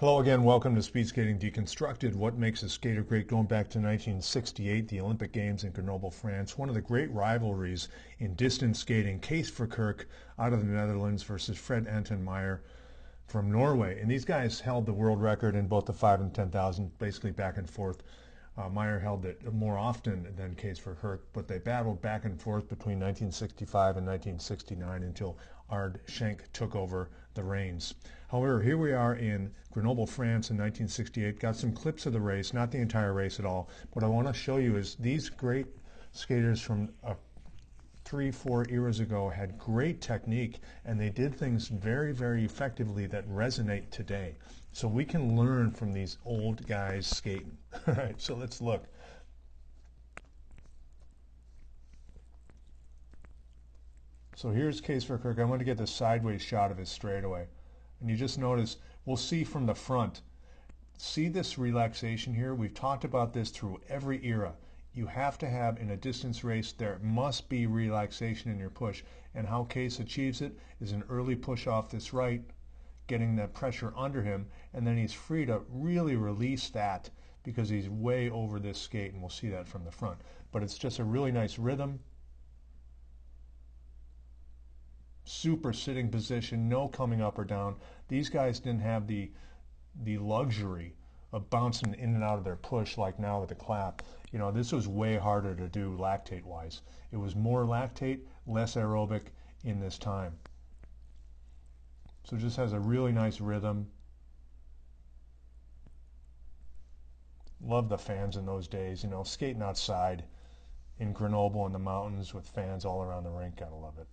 Hello again, welcome to Speed Skating Deconstructed. What makes a skater great? Going back to 1968, the Olympic Games in Grenoble, France. One of the great rivalries in distance skating, Kees Verkerk out of the Netherlands versus Anton Maier from Norway. And these guys held the world record in both the 5 and 10,000, basically back and forth. Maier held it more often than Kees Verkerk, but they battled back and forth between 1965 and 1969 until Ard Schenk took over the reins. However, here we are in Grenoble, France in 1968. Got some clips of the race, not the entire race at all. What I want to show you is these great skaters from 3-4 eras ago had great technique, and they did things very, very effectively that resonate today. So we can learn from these old guys skating. All right, so let's look. So here's Kees Verkerk. I want to get the sideways shot of his straightaway. And you just notice, we'll see from the front. See this relaxation here? We've talked about this through every era. You have to have, in a distance race, there must be relaxation in your push. And how Kees achieves it is an early push off this right, getting that pressure under him, and then he's free to really release that because he's way over this skate, and we'll see that from the front. But it's just a really nice rhythm. Super sitting position, no coming up or down. These guys didn't have the luxury of bouncing in and out of their push like now with the clap. You know, this was way harder to do lactate wise. It was more lactate, less aerobic in this time. So it just has a really nice rhythm. Love the fans in those days, you know, skating outside in Grenoble in the mountains with fans all around the rink. Gotta love it.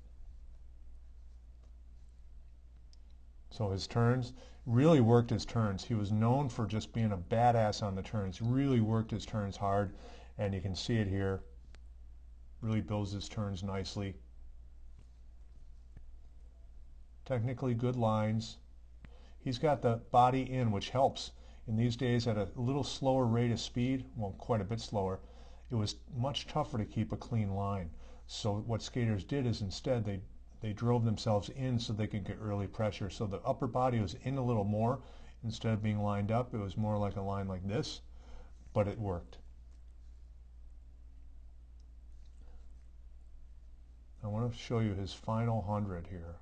So his turns, really worked his turns. He was known for just being a badass on the turns. Really worked his turns hard, and you can see it here. Really builds his turns nicely. Technically good lines. He's got the body in, which helps. In these days, at a little slower rate of speed, well, quite a bit slower, it was much tougher to keep a clean line. So what skaters did is instead they drove themselves in so they could get early pressure. So the upper body was in a little more. Instead of being lined up, it was more like a line like this, but it worked. I want to show you his final 100 here,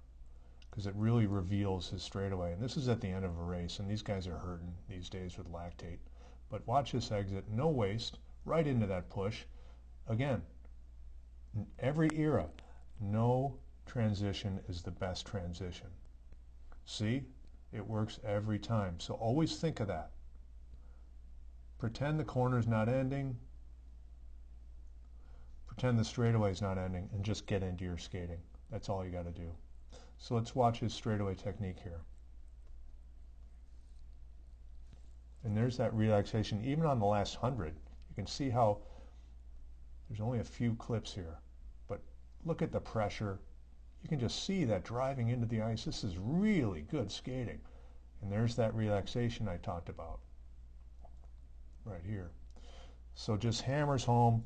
because it really reveals his straightaway. And this is at the end of a race, and these guys are hurting these days with lactate. But watch this exit, no waste, right into that push. Again, in every era, no transition is the best transition. See? It works every time. So always think of that. Pretend the corner's not ending. Pretend the straightaway's not ending, and just get into your skating. That's all you got to do. So let's watch his straightaway technique here. And there's that relaxation. Even on the last 100, you can see how there's only a few clips here. But look at the pressure. You can just see that driving into the ice. This is really good skating. And there's that relaxation I talked about right here. So just hammers home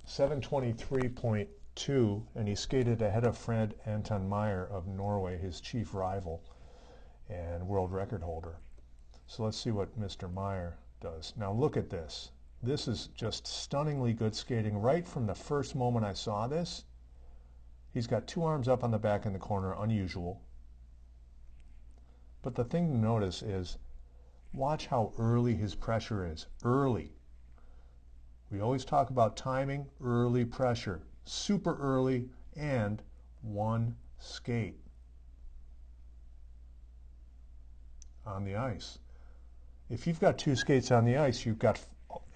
723.2, and he skated ahead of Anton Maier of Norway, his chief rival and world record holder. So let's see what Mr. Maier does. Now look at this. This is just stunningly good skating. Right from the first moment I saw this, he's got two arms up on the back in the corner, unusual. But the thing to notice is, watch how early his pressure is. Early. We always talk about timing, early pressure. Super early, and one skate on the ice. If you've got two skates on the ice, you've got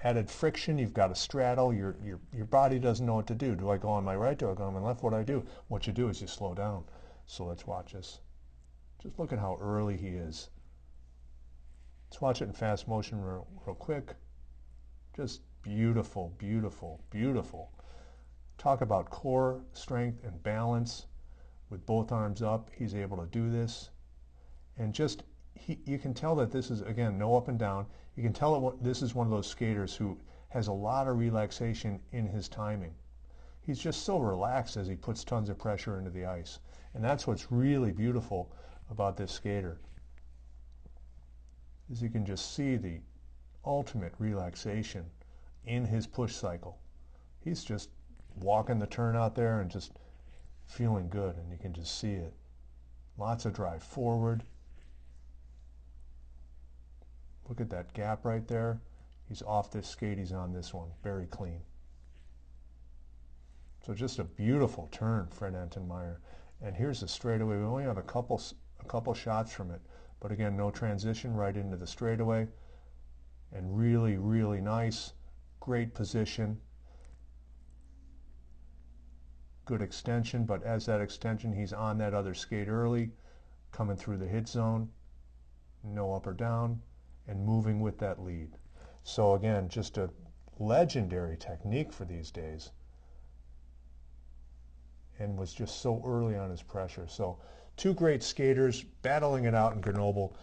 added friction, you've got a straddle, your body doesn't know what to do. Do I go on my right? Do I go on my left? What do I do? What you do is you slow down. So let's watch this. Just look at how early he is. Let's watch it in fast motion real quick. Just beautiful, beautiful, beautiful. Talk about core strength and balance. With both arms up, he's able to do this. And just, you can tell that this is, again, no up and down. You can tell this is one of those skaters who has a lot of relaxation in his timing. He's just so relaxed as he puts tons of pressure into the ice. And that's what's really beautiful about this skater. is you can just see the ultimate relaxation in his push cycle. He's just walking the turn out there and just feeling good, and you can just see it. Lots of drive forward. Look at that gap right there. He's off this skate, he's on this one. Very clean. So just a beautiful turn, Fred Anton Maier. And here's the straightaway. We only have a couple shots from it, but again, no transition, right into the straightaway. And really, really nice. Great position. Good extension, but as that extension, he's on that other skate early, coming through the hit zone, no up or down, and moving with that lead. So again, just a legendary technique for these days, and was just so early on his pressure. So two great skaters battling it out in Grenoble.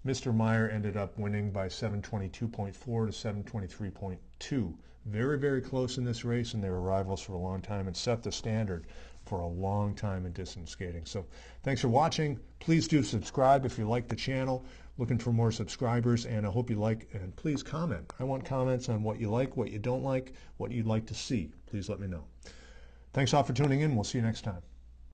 Mr. Maier ended up winning by 722.4 to 723.2. Very, very close in this race, and they were rivals for a long time and set the standard for a long time in distance skating. So thanks for watching. Please do subscribe if you like the channel. Looking for more subscribers, and I hope you like, and please comment. I want comments on what you like, what you don't like, what you'd like to see. Please let me know. Thanks all for tuning in. We'll see you next time.